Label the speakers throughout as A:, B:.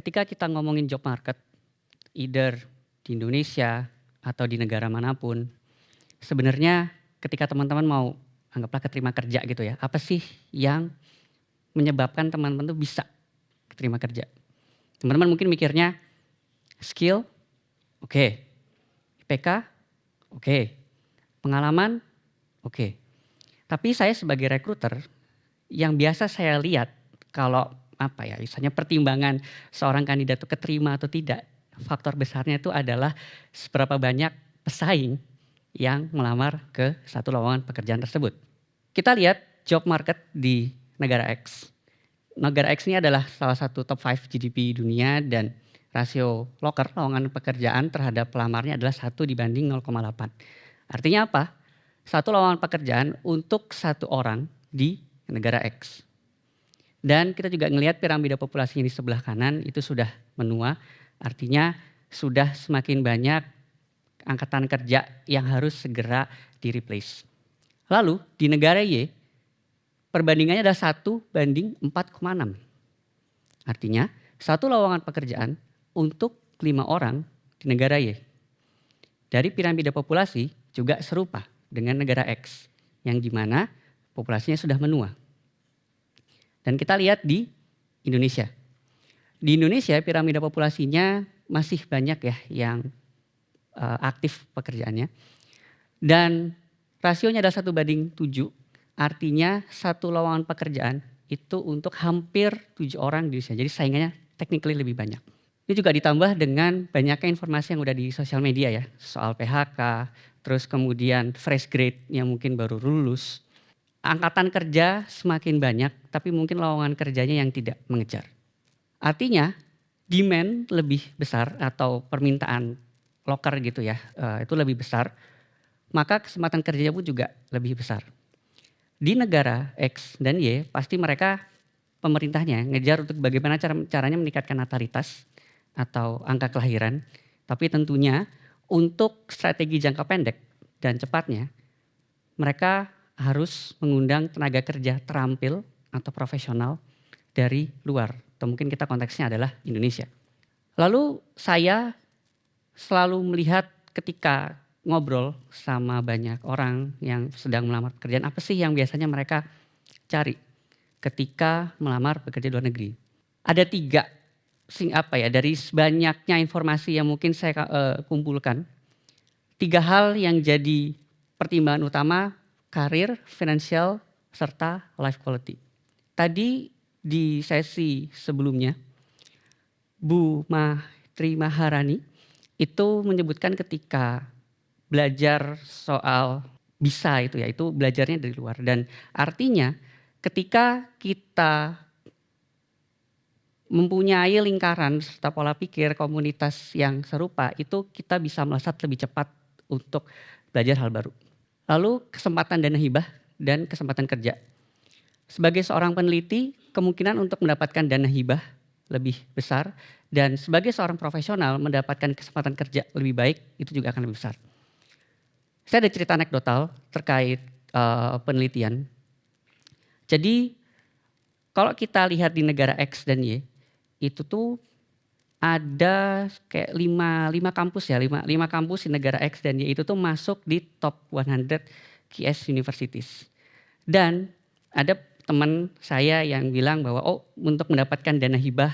A: Ketika kita ngomongin job market, either di Indonesia atau di negara manapun, sebenarnya ketika teman-teman mau anggaplah keterima kerja gitu ya, apa sih yang menyebabkan teman-teman tuh bisa keterima kerja? Teman-teman mungkin mikirnya skill, oke, IPK, oke, pengalaman, oke. Tapi saya sebagai recruiter yang biasa saya lihat kalau apa ya, misalnya pertimbangan seorang kandidat itu keterima atau tidak, faktor besarnya itu adalah seberapa banyak pesaing yang melamar ke satu lowongan pekerjaan tersebut. Kita lihat job market di negara X. Negara X ini adalah salah satu top 5 GDP dunia dan rasio loker lowongan pekerjaan terhadap pelamarnya adalah 1:0,8. Artinya apa? Satu lowongan pekerjaan untuk satu orang di negara X. Dan kita juga ngelihat piramida populasi di sebelah kanan itu sudah menua, artinya sudah semakin banyak angkatan kerja yang harus segera di-replace. Lalu di negara Y, perbandingannya adalah 1:4,6. Artinya satu lowongan pekerjaan untuk 5 orang di negara Y. Dari piramida populasi juga serupa dengan negara X, yang dimana populasinya sudah menua. Dan kita lihat di Indonesia. Di Indonesia piramida populasinya masih banyak ya yang aktif pekerjaannya. Dan rasionya adalah 1:7, artinya satu lowongan pekerjaan itu untuk hampir 7 orang di Indonesia. Jadi saingannya technically lebih banyak. Ini juga ditambah dengan banyaknya informasi yang udah di sosial media ya, soal PHK, terus kemudian fresh grade yang mungkin baru lulus. Angkatan kerja semakin banyak, tapi mungkin lowongan kerjanya yang tidak mengejar. Artinya demand lebih besar atau permintaan loker gitu ya, itu lebih besar, maka kesempatan kerjanya pun juga lebih besar. Di negara X dan Y pasti mereka pemerintahnya ngejar untuk bagaimana caranya meningkatkan natalitas atau angka kelahiran, tapi tentunya untuk strategi jangka pendek dan cepatnya mereka harus mengundang tenaga kerja terampil atau profesional dari luar, atau mungkin kita konteksnya adalah Indonesia. Lalu saya selalu melihat ketika ngobrol sama banyak orang yang sedang melamar pekerjaan, apa sih yang biasanya mereka cari ketika melamar pekerja di luar negeri. Ada 3 dari banyaknya informasi yang mungkin saya kumpulkan, 3 hal yang jadi pertimbangan utama: karir, finansial, serta life quality. Tadi di sesi sebelumnya, Bu Tri Maharani itu menyebutkan ketika belajar soal bisa itu ya, itu belajarnya dari luar. Dan artinya ketika kita mempunyai lingkaran serta pola pikir komunitas yang serupa, itu kita bisa melesat lebih cepat untuk belajar hal baru. Lalu kesempatan dana hibah dan kesempatan kerja. Sebagai seorang peneliti, kemungkinan untuk mendapatkan dana hibah lebih besar, dan sebagai seorang profesional mendapatkan kesempatan kerja lebih baik itu juga akan lebih besar. Saya ada cerita anekdotal terkait penelitian. Jadi kalau kita lihat di negara X dan Y, itu tuh ada kayak 5 kampus ya, 5 kampus di negara X dan Y itu tuh masuk di top 100 QS Universities. Dan ada teman saya yang bilang bahwa untuk mendapatkan dana hibah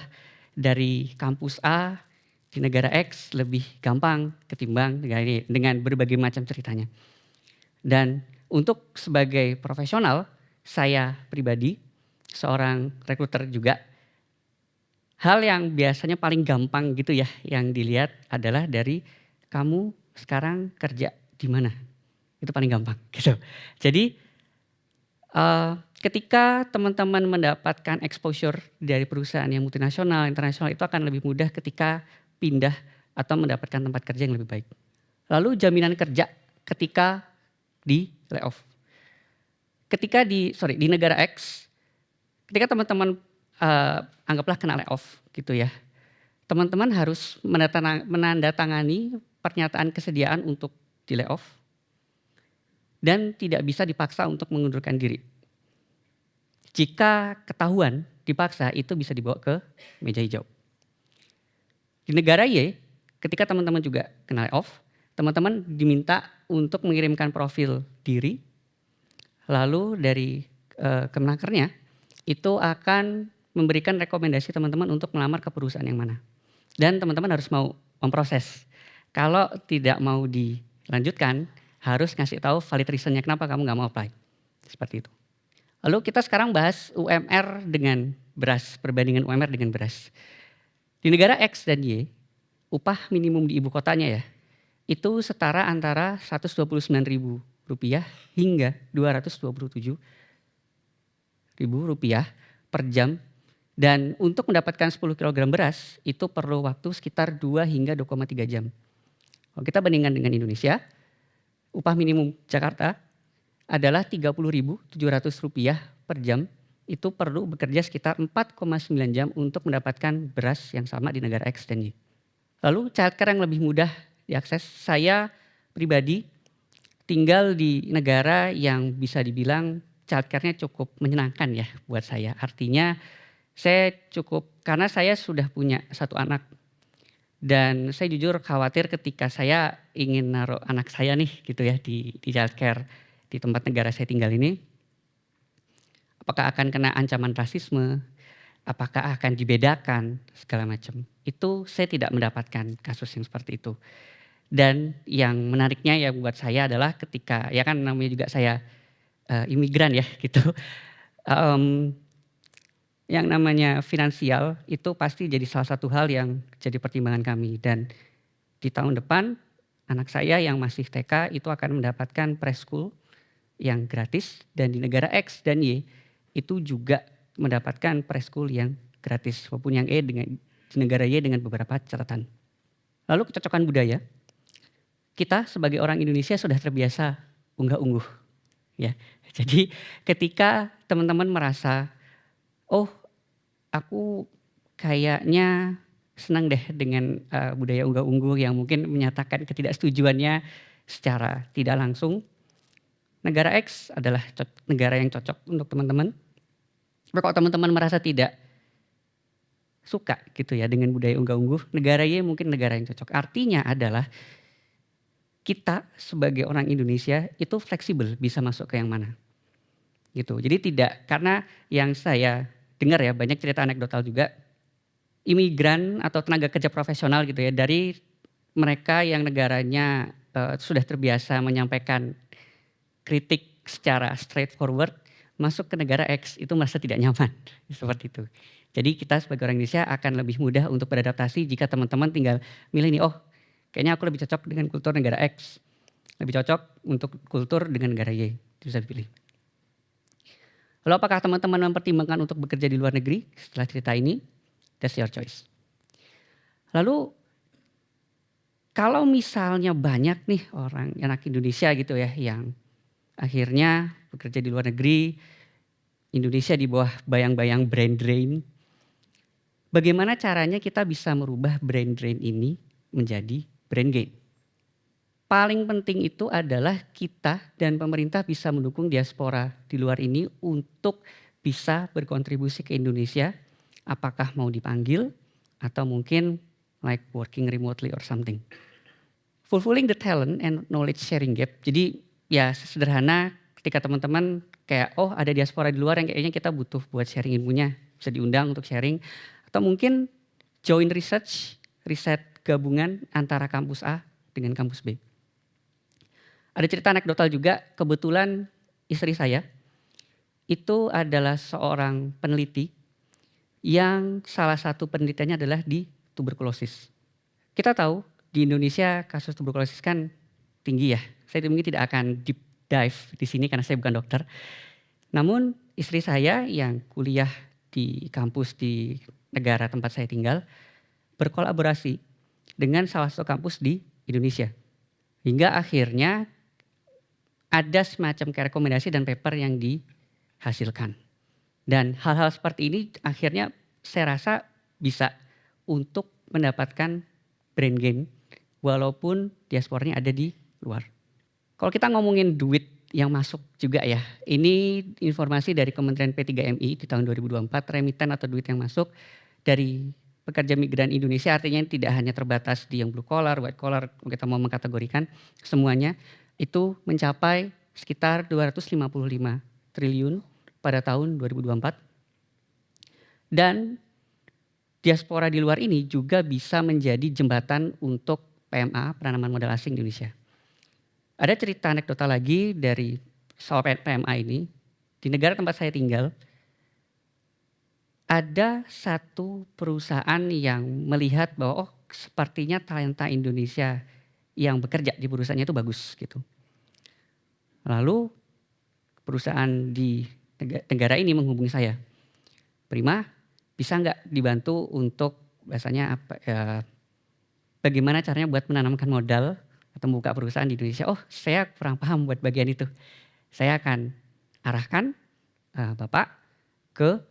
A: dari kampus A di negara X lebih gampang ketimbang negara Y, dengan berbagai macam ceritanya. Dan untuk sebagai profesional, saya pribadi seorang rekruter juga, hal yang biasanya paling gampang gitu ya yang dilihat adalah dari kamu sekarang kerja di mana. Itu paling gampang gitu. Jadi ketika teman-teman mendapatkan exposure dari perusahaan yang multinasional, internasional, itu akan lebih mudah ketika pindah atau mendapatkan tempat kerja yang lebih baik. Lalu jaminan kerja ketika di layoff. Ketika di negara X, ketika teman-teman anggaplah kena layoff gitu ya, teman-teman harus menandatangani pernyataan kesediaan untuk di layoff dan tidak bisa dipaksa untuk mengundurkan diri. Jika ketahuan dipaksa, itu bisa dibawa ke meja hijau. Di negara Y, ketika teman-teman juga kena layoff, teman-teman diminta untuk mengirimkan profil diri, lalu dari Kemenakernya itu akan memberikan rekomendasi teman-teman untuk melamar ke perusahaan yang mana. Dan teman-teman harus mau memproses. Kalau tidak mau dilanjutkan, harus ngasih tahu valid reasonnya kenapa kamu nggak mau apply. Seperti itu. Lalu kita sekarang bahas UMR dengan beras, perbandingan UMR dengan beras. Di negara X dan Y, upah minimum di ibu kotanya ya, itu setara antara Rp129.000 hingga Rp227.000 per jam. Dan untuk mendapatkan 10 kg beras itu perlu waktu sekitar 2 hingga 2,3 jam. Kalau kita bandingkan dengan Indonesia, upah minimum Jakarta adalah Rp30.700 per jam. Itu perlu bekerja sekitar 4,9 jam untuk mendapatkan beras yang sama di negara X dan Y. Lalu childcare yang lebih mudah diakses. Saya pribadi tinggal di negara yang bisa dibilang childcare-nya cukup menyenangkan ya buat saya. Artinya saya cukup, karena saya sudah punya 1 anak. Dan saya jujur khawatir ketika saya ingin naruh anak saya nih gitu ya di childcare di tempat negara saya tinggal ini. Apakah akan kena ancaman rasisme, apakah akan dibedakan, segala macam. Itu saya tidak mendapatkan kasus yang seperti itu. Dan yang menariknya ya buat saya adalah ketika, ya kan namanya juga saya imigran ya gitu. Yang namanya finansial itu pasti jadi salah satu hal yang jadi pertimbangan kami. Dan di tahun depan anak saya yang masih TK itu akan mendapatkan preschool yang gratis. Dan di negara X dan Y itu juga mendapatkan preschool yang gratis. Walaupun yang di negara Y dengan beberapa catatan. Lalu kecocokan budaya. Kita sebagai orang Indonesia sudah terbiasa unggah-ungguh. Ya. Jadi ketika teman-teman merasa, oh aku kayaknya senang deh dengan budaya unggah-ungguh yang mungkin menyatakan ketidaksetujuannya secara tidak langsung. Negara X adalah negara yang cocok untuk teman-teman. Tapi kalau teman-teman merasa tidak suka gitu ya dengan budaya unggah-ungguh, negara Y mungkin negara yang cocok. Artinya adalah kita sebagai orang Indonesia itu fleksibel bisa masuk ke yang mana. Gitu. Jadi tidak, karena yang saya dengar ya banyak cerita anekdotal juga, imigran atau tenaga kerja profesional gitu ya, dari mereka yang negaranya sudah terbiasa menyampaikan kritik secara straightforward, masuk ke negara X itu merasa tidak nyaman. Seperti itu. Jadi kita sebagai orang Indonesia akan lebih mudah untuk beradaptasi jika teman-teman tinggal milih nih, oh kayaknya aku lebih cocok dengan kultur negara X, lebih cocok untuk kultur dengan negara Y, itu bisa dipilih. Lalu apakah teman-teman mempertimbangkan untuk bekerja di luar negeri setelah cerita ini? That's your choice. Lalu kalau misalnya banyak nih orang anak Indonesia gitu ya yang akhirnya bekerja di luar negeri, Indonesia di bawah bayang-bayang brain drain. Bagaimana caranya kita bisa merubah brain drain ini menjadi brain gain? Paling penting itu adalah kita dan pemerintah bisa mendukung diaspora di luar ini untuk bisa berkontribusi ke Indonesia. Apakah mau dipanggil atau mungkin like working remotely or something. Fulfilling the talent and knowledge sharing gap. Jadi ya sederhana ketika teman-teman kayak oh ada diaspora di luar yang kayaknya kita butuh buat sharing ilmunya. Bisa diundang untuk sharing. Atau mungkin join research, riset gabungan antara kampus A dengan kampus B. Ada cerita anekdotal juga, kebetulan istri saya itu adalah seorang peneliti yang salah satu penelitiannya adalah di tuberkulosis. Kita tahu di Indonesia kasus tuberkulosis kan tinggi ya. Saya mungkin tidak akan deep dive di sini karena saya bukan dokter. Namun istri saya yang kuliah di kampus di negara tempat saya tinggal berkolaborasi dengan salah satu kampus di Indonesia. Hingga akhirnya ada semacam kayak rekomendasi dan paper yang dihasilkan. Dan hal-hal seperti ini akhirnya saya rasa bisa untuk mendapatkan brain gain walaupun diasporanya ada di luar. Kalau kita ngomongin duit yang masuk juga ya, ini informasi dari Kementerian P3MI di tahun 2024, remiten atau duit yang masuk dari pekerja migran Indonesia artinya tidak hanya terbatas di yang blue collar, white collar, kalau kita mau mengkategorikan semuanya, itu mencapai sekitar 255 triliun pada tahun 2024. Dan diaspora di luar ini juga bisa menjadi jembatan untuk PMA, penanaman modal asing di Indonesia. Ada cerita anekdota lagi dari soal PMA ini. Di negara tempat saya tinggal, ada satu perusahaan yang melihat bahwa sepertinya talenta Indonesia yang bekerja di perusahaannya itu bagus gitu. Lalu perusahaan di negara ini menghubungi saya, Prima, bisa nggak dibantu untuk biasanya apa ya, bagaimana caranya buat menanamkan modal atau membuka perusahaan di Indonesia. Oh, saya kurang paham buat bagian itu. Saya akan arahkan Bapak ke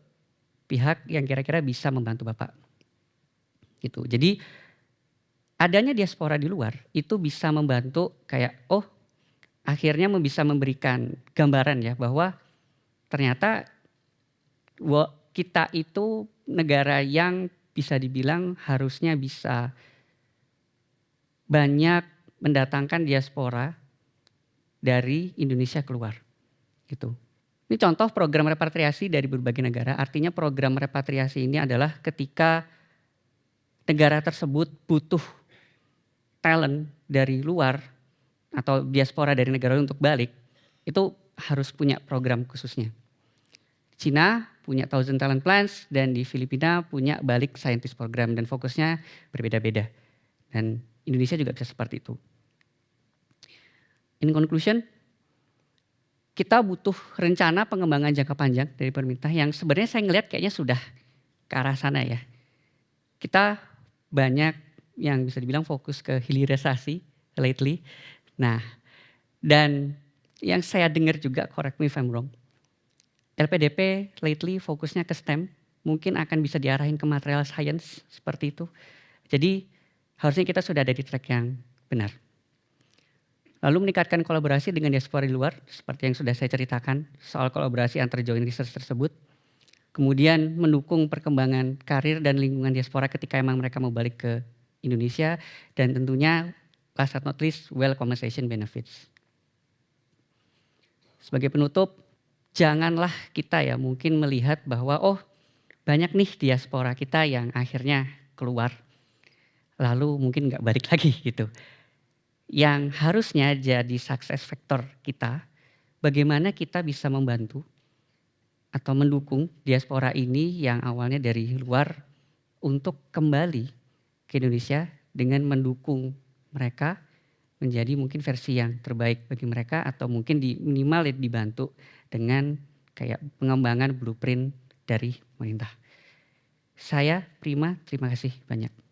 A: pihak yang kira-kira bisa membantu Bapak. Gitu. Jadi adanya diaspora di luar itu bisa membantu kayak akhirnya bisa memberikan gambaran ya bahwa ternyata kita itu negara yang bisa dibilang harusnya bisa banyak mendatangkan diaspora dari Indonesia keluar gitu. Ini contoh program repatriasi dari berbagai negara. Artinya program repatriasi ini adalah ketika negara tersebut butuh talent dari luar atau diaspora dari negara untuk balik, itu harus punya program khususnya. Cina punya Thousand Talent Plans dan di Filipina punya balik scientist program dan fokusnya berbeda-beda. Dan Indonesia juga bisa seperti itu. In conclusion, kita butuh rencana pengembangan jangka panjang dari pemerintah yang sebenarnya saya ngelihat kayaknya sudah ke arah sana ya. Kita banyak yang bisa dibilang fokus ke hilirisasi lately. Nah, dan yang saya dengar juga, correct me if I'm wrong, LPDP lately fokusnya ke STEM, mungkin akan bisa diarahin ke material science seperti itu. Jadi harusnya kita sudah ada di track yang benar. Lalu meningkatkan kolaborasi dengan diaspora di luar, seperti yang sudah saya ceritakan, soal kolaborasi antar joint research tersebut. Kemudian mendukung perkembangan karir dan lingkungan diaspora ketika emang mereka mau balik ke Indonesia. Dan tentunya last but not least, well compensation benefits. Sebagai penutup, janganlah kita ya mungkin melihat bahwa banyak nih diaspora kita yang akhirnya keluar. Lalu mungkin gak balik lagi gitu. Yang harusnya jadi success factor kita, bagaimana kita bisa membantu atau mendukung diaspora ini yang awalnya dari luar untuk kembali ke Indonesia dengan mendukung mereka menjadi mungkin versi yang terbaik bagi mereka atau mungkin minimal dibantu dengan kayak pengembangan blueprint dari pemerintah. Saya Prima, terima kasih banyak.